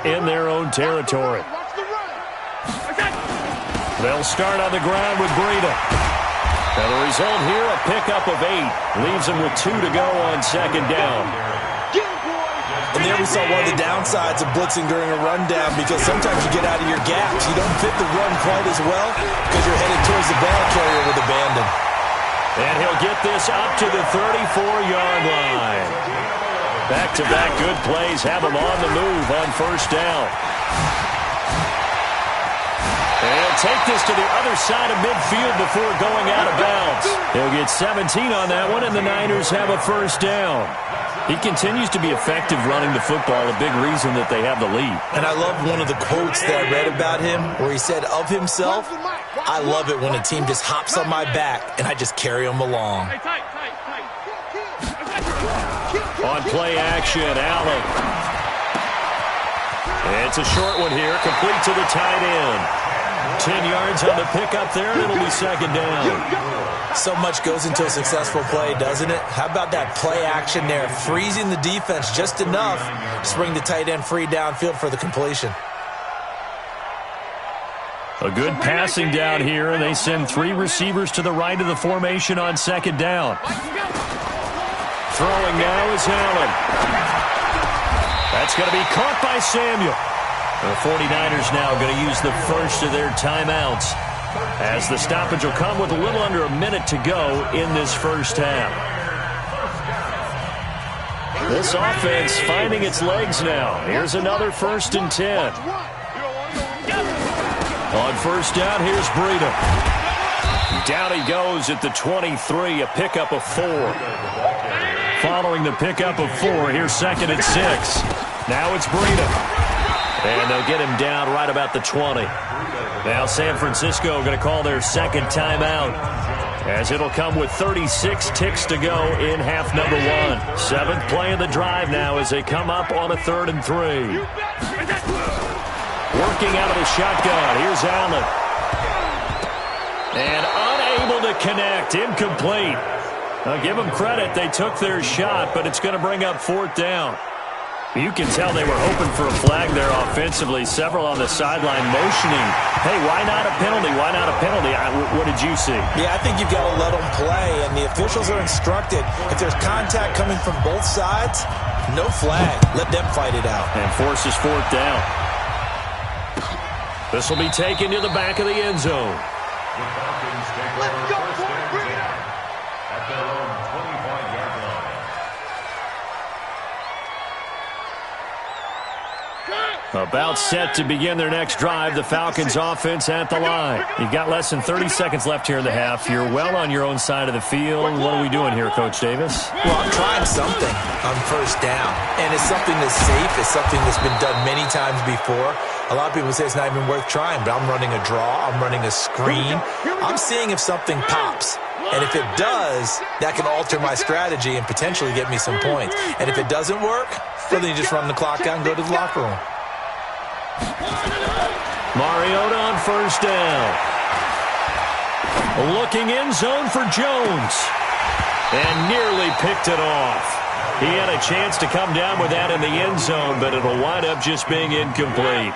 in their own territory. They'll start on the ground with Breida. And the result here, a pickup of 8. Leaves them with 2 to go on second down. And there we saw one of the downsides of blitzing during a rundown, because sometimes you get out of your gaps. You don't fit the run quite as well because you're headed towards the ball carrier with abandon. And he'll get this up to the 34-yard line. Back-to-back good plays have him on the move on first down. And he'll take this to the other side of midfield before going out of bounds. He'll get 17 on that one, and the Niners have a first down. He continues to be effective running the football, a big reason that they have the lead. And I love one of the quotes that I read about him where he said of himself, "I love it when a team just hops on my back and I just carry them along." On play action, Allen. It's a short one here, complete to the tight end. 10 yards on the pickup there, and it'll be second down. So much goes into a successful play, doesn't it? How about that play action there, freezing the defense just enough to bring the tight end free downfield for the completion. A good passing down here, and they send 3 receivers to the right of the formation on second down. Throwing now is Allen. That's going to be caught by Samuel. The 49ers now going to use the first of their timeouts, as the stoppage will come with a little under a minute to go in this first half. This offense finding its legs now. Here's another 1st and 10. On first down, here's Breida. Down he goes at the 23, a pickup of 4. Following the pickup of 4, here's 2nd and 6. Now it's Breida. And they'll get him down right about the 20. Now San Francisco going to call their second timeout, as it'll come with 36 ticks to go in half number 1. 7th play of the drive now as they come up on a 3rd and 3. Working out of the shotgun. Here's Allen. And unable to connect. Incomplete. Now give them credit. They took their shot, but it's going to bring up 4th down. You can tell they were hoping for a flag there offensively. Several on the sideline motioning, hey, why not a penalty? Why not a penalty? What did you see? Yeah, I think you've got to let them play, and the officials are instructed, if there's contact coming from both sides, no flag. Let them fight it out. And forces 4th down. This will be taken to the back of the end zone. Let's go, Breida! At their own 25-yard line. About set to begin their next drive, the Falcons offense at the line. You've got less than 30 seconds left here in the half. You're well on your own side of the field. What are we doing here, Coach Davis? Well, I'm trying something on first down, and it's something that's safe. It's something that's been done many times before. A lot of people say it's not even worth trying, but I'm running a draw. I'm running a screen. I'm seeing if something pops. And if it does, that can alter my strategy and potentially get me some points. And if it doesn't work, well, then you just run the clock out and go to the locker room. Mariota on first down. Looking in zone for Jones. And nearly picked it off. He had a chance to come down with that in the end zone, but it'll wind up just being incomplete.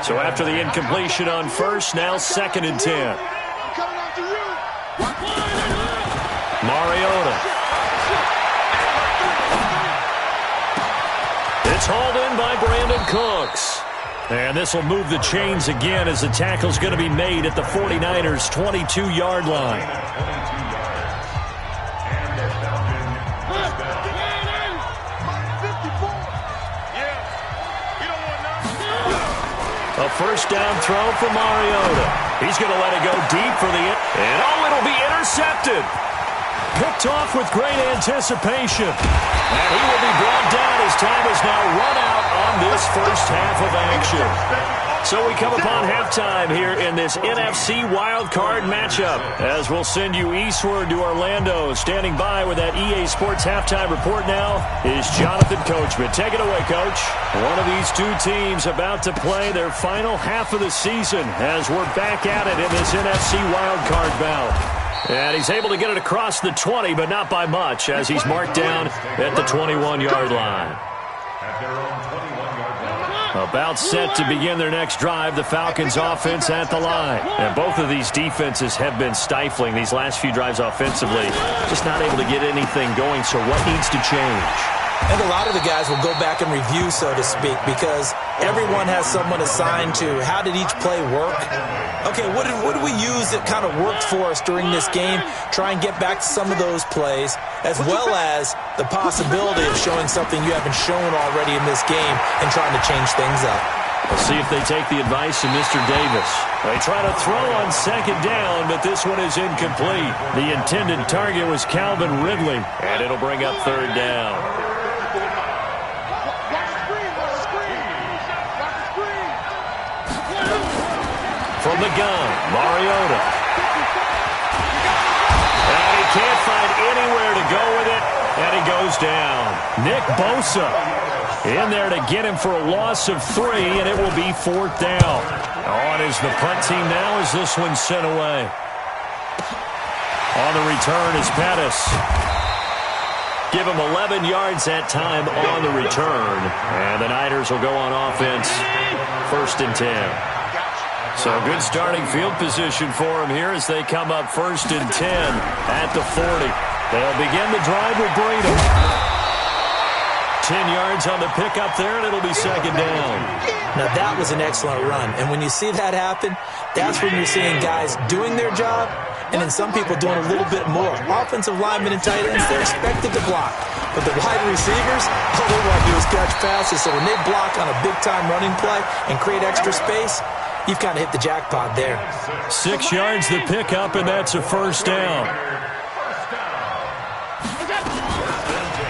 So after the incompletion on first, now 2nd and 10. Mariota. It's hauled in by Brandon Cooks. And this will move the chains again as the tackle's going to be made at the 49ers' 22-yard line. A first down throw for Mariota. He's going to let it go deep for the... And it'll be intercepted. Picked off with great anticipation. And he will be brought down as time is now run out on this first half of action. So we come upon halftime here in this NFC wildcard matchup, as we'll send you eastward to Orlando. Standing by with that EA Sports halftime report now is Jonathan Coachman. Take it away, Coach. One of these two teams about to play their final half of the season as we're back at it in this NFC wildcard bout. And he's able to get it across the 20, but not by much, as he's marked down at the 21-yard line. At their own 21-yard About set to begin their next drive, the Falcons offense at the line. And both of these defenses have been stifling these last few drives offensively. Just not able to get anything going, so what needs to change? And a lot of the guys will go back and review, so to speak, because everyone has someone assigned to how did each play work. Okay, what did we use that kind of worked for us during this game? Try and get back to some of those plays, as well as the possibility of showing something you haven't shown already in this game and trying to change things up. We'll see if they take the advice of Mr. Davis. They try to throw on second down, but this one is incomplete. The intended target was Calvin Ridley, and it'll bring up third down. From the gun, Mariota. And he can't find anywhere to go with it, and he goes down. Nick Bosa in there to get him for a loss of 3, and it will be fourth down. On is the punt team now as this one's sent away. On the return is Pettis. Give him 11 yards that time on the return. And the Niners will go on offense, 1st and 10. So good starting field position for them here as they come up 1st and 10 at the 40. They'll begin the drive with Breida. 10 yards on the pickup there, and it'll be second down. Now, that was an excellent run. And when you see that happen, that's when you're seeing guys doing their job and then some people doing a little bit more. Offensive linemen and tight ends, they're expected to block. But the wide receivers, all they want to do is catch passes. So when they block on a big-time running play and create extra space, you've kind of hit the jackpot there. 6 yards the pickup, and that's a first down.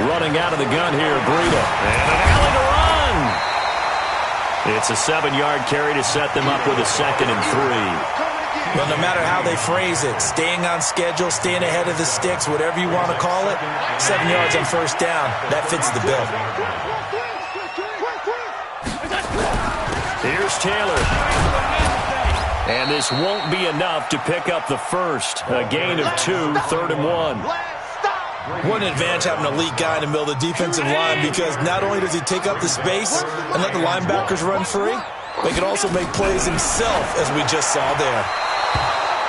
Running out of the gun here, Breida. And an alley to run. It's a 7-yard carry to set them up with a 2nd and 3. Well, no matter how they phrase it, staying on schedule, staying ahead of the sticks, whatever you want to call it, 7 yards on first down, that fits the bill. Here's Taylor. And this won't be enough to pick up the first. A gain of 2, 3rd and 1. What an advantage having an elite guy in the middle of the defensive line, because not only does he take up the space and let the linebackers run free, but he can also make plays himself, as we just saw there.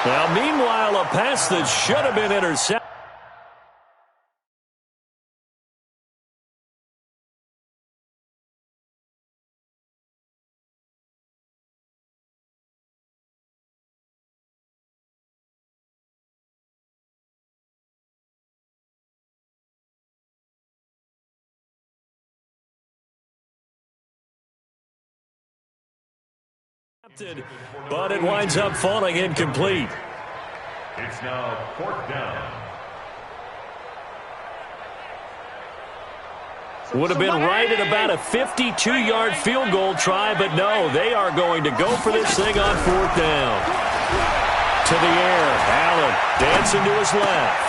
Now, meanwhile, a pass that should have been intercepted. But it winds up falling incomplete. It's now 4th down. Would have been right at about a 52-yard field goal try, but no, they are going to go for this thing on 4th down. To the air, Allen dancing to his left.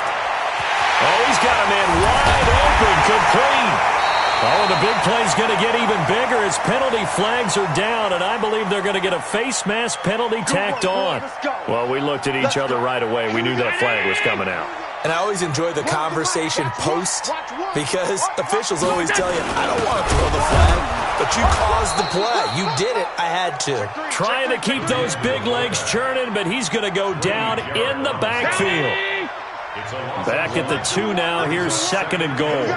Oh, he's got a man wide open, complete. Oh, and the big play's going to get even bigger as penalty flags are down, and I believe they're going to get a face mask penalty tacked on. Well, we looked at each other right away. We knew that flag was coming out. And I always enjoy the conversation post, because officials always tell you, I don't want to throw the flag, but you caused the play. You did it. I had to. Trying to keep those big legs churning, but he's going to go down in the backfield. Back at the 2 now. Here's 2nd and goal.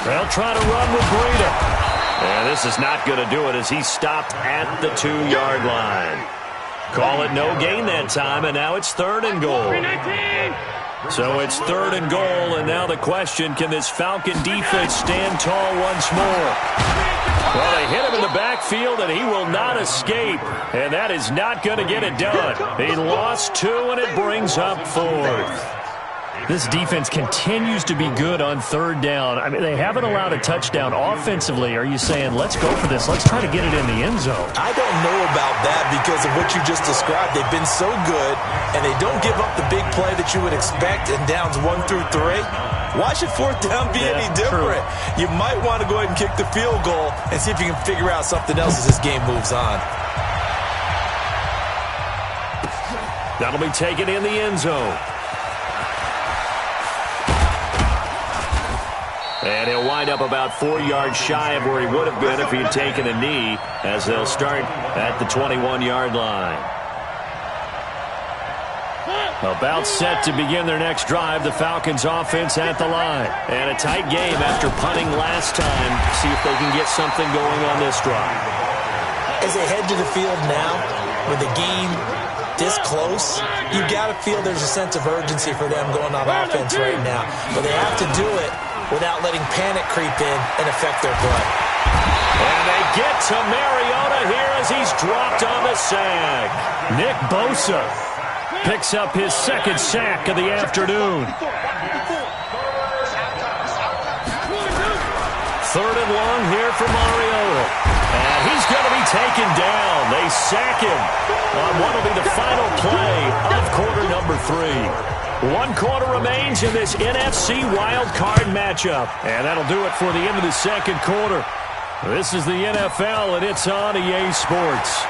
They'll try to run with Breida. And this is not going to do it as he stopped at the 2-yard line. Call it no gain that time, and now it's 3rd and goal. So it's 3rd and goal, and now the question, can this Falcon defense stand tall once more? Well, they hit him in the backfield, and he will not escape. And that is not going to get it done. He lost 2, and it brings up 4th. This defense continues to be good on 3rd down. I mean, they haven't allowed a touchdown offensively. Are you saying, let's go for this, let's try to get it in the end zone? I don't know about that because of what you just described. They've been so good, and they don't give up the big play that you would expect in downs 1 through 3. Why should 4th down be any different? True. You might want to go ahead and kick the field goal and see if you can figure out something else as this game moves on. That'll be taken in the end zone. And he'll wind up about 4 yards shy of where he would have been if he had taken a knee, as they'll start at the 21-yard line. About set to begin their next drive, the Falcons offense at the line. And a tight game after punting last time. See if they can get something going on this drive. As they head to the field now, with the game this close, you got to feel there's a sense of urgency for them going on offense right now. But they have to do it without letting panic creep in and affect their play. And they get to Mariota here as he's dropped on the sack. Nick Bosa picks up his second sack of the afternoon. 3rd and long here for Mariota. And he's going to be taken down. They sack him on what will be the final play of quarter number 3. 1 quarter remains in this NFC wild card matchup. And that'll do it for the end of the second quarter. This is the NFL, and it's on EA Sports.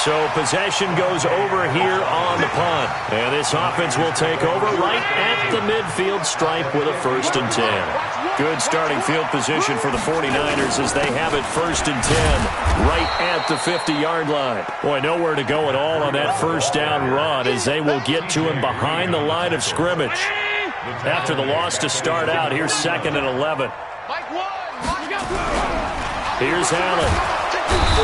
So possession goes over here on the punt. And this offense will take over right at the midfield stripe with a 1st and 10. Good starting field position for the 49ers as they have it 1st and 10 right at the 50-yard line. Boy, nowhere to go at all on that 1st down run as they will get to him behind the line of scrimmage. After the loss to start out, here's 2nd and 11. Here's Allen.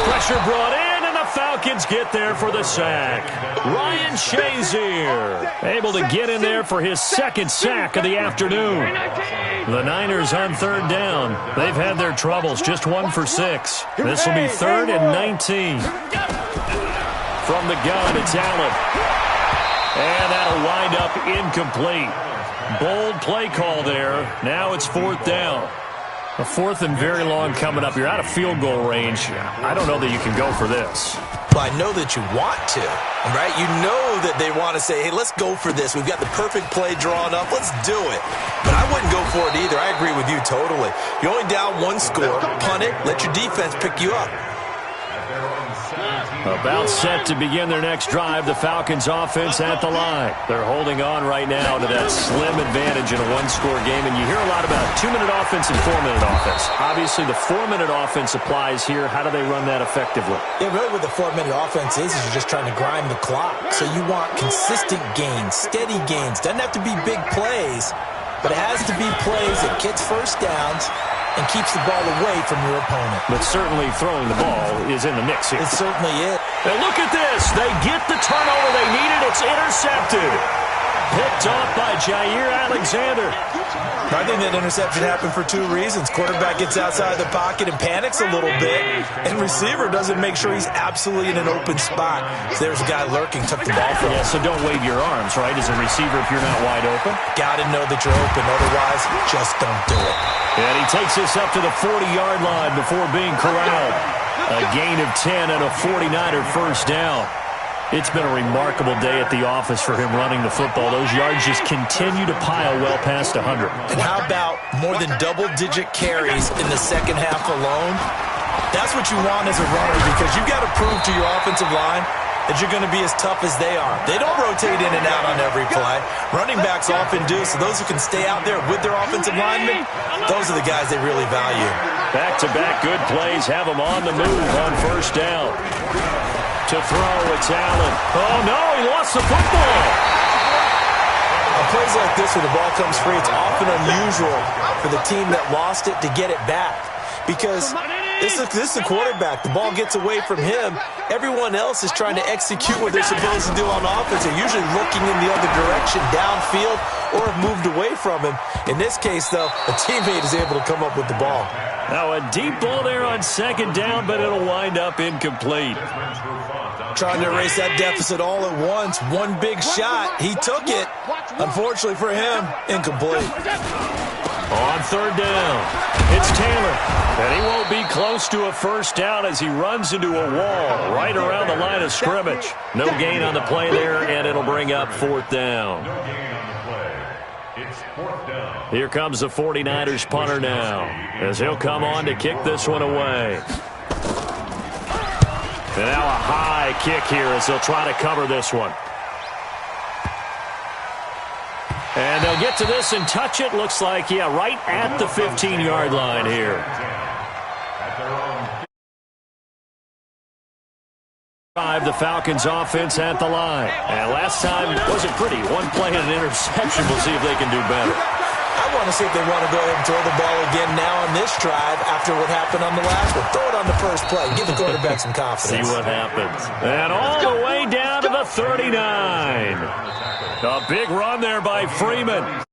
Pressure brought in. Falcons get there for the sack. Ryan Shazier able to get in there for his 2nd sack of the afternoon. The Niners on 3rd down. They've had their troubles, just 1 for 6. This will be 3rd and 19. From the gun, it's Allen. And that'll wind up incomplete. Bold play call there. Now it's 4th down. A 4th and very long coming up. You're out of field goal range. I don't know that you can go for this. Well, I know that you want to, right? You know that they want to say, hey, let's go for this. We've got the perfect play drawn up. Let's do it. But I wouldn't go for it either. I agree with you totally. You're only down 1 score. Punt it. Let your defense pick you up. About set to begin their next drive, the Falcons offense at the line. They're holding on right now to that slim advantage in a 1-score game, and you hear a lot about 2-minute offense and 4-minute offense. Obviously, the 4-minute offense applies here. How do they run that effectively? Yeah, really what the 4-minute offense is you're just trying to grind the clock. So you want consistent gains, steady gains. Doesn't have to be big plays, but it has to be plays that gets 1st downs and keeps the ball away from your opponent. But certainly throwing the ball is in the mix here. It certainly is. And look at this. They get the turnover they needed. It's intercepted. Picked off by Jair Alexander. I think that interception happened for 2 reasons. Quarterback gets outside the pocket and panics a little bit, and receiver doesn't make sure he's absolutely in an open spot. So there's a guy lurking, took the ball from him. Yeah, so don't wave your arms, right, as a receiver if you're not wide open. Got to know that you're open. Otherwise, just don't do it. And he takes this up to the 40-yard line before being corralled. A gain of 10 and a 49er 1st down. It's been a remarkable day at the office for him running the football. Those yards just continue to pile well past 100. And how about more than double-digit carries in the second half alone? That's what you want as a runner because you've got to prove to your offensive line that you're going to be as tough as they are. They don't rotate in and out on every play. Running backs often do, so those who can stay out there with their offensive linemen, those are the guys they really value. Back-to-back good plays have them on the move on 1st down. To throw, it's Allen. Oh, no, he lost the football. On plays like this where the ball comes free, it's often unusual for the team that lost it to get it back. Because this is the quarterback. The ball gets away from him. Everyone else is trying to execute what they're supposed to do on offense. They're usually looking in the other direction, downfield, or have moved away from him. In this case, though, a teammate is able to come up with the ball. Now a deep ball there on 2nd down, but it'll wind up incomplete. Trying to erase that deficit all at once. One big shot. He took it. Unfortunately for him, incomplete. On 3rd down, it's Taylor. And he won't be close to a 1st down as he runs into a wall right around the line of scrimmage. No gain on the play there, and it'll bring up 4th down. Here comes the 49ers punter now as he'll come on to kick this one away. And now a high kick here as they'll try to cover this one. And they'll get to this and touch it. Looks like, yeah, right at the 15-yard line here. The Falcons offense at the line. And last time wasn't pretty. One play and an interception. We'll see if they can do better. I want to see if they want to go ahead and throw the ball again now on this drive after what happened on the last one. Throw it on the first play. Give the quarterback some confidence. See what happens. And all the way down to the 39. A big run there by Freeman.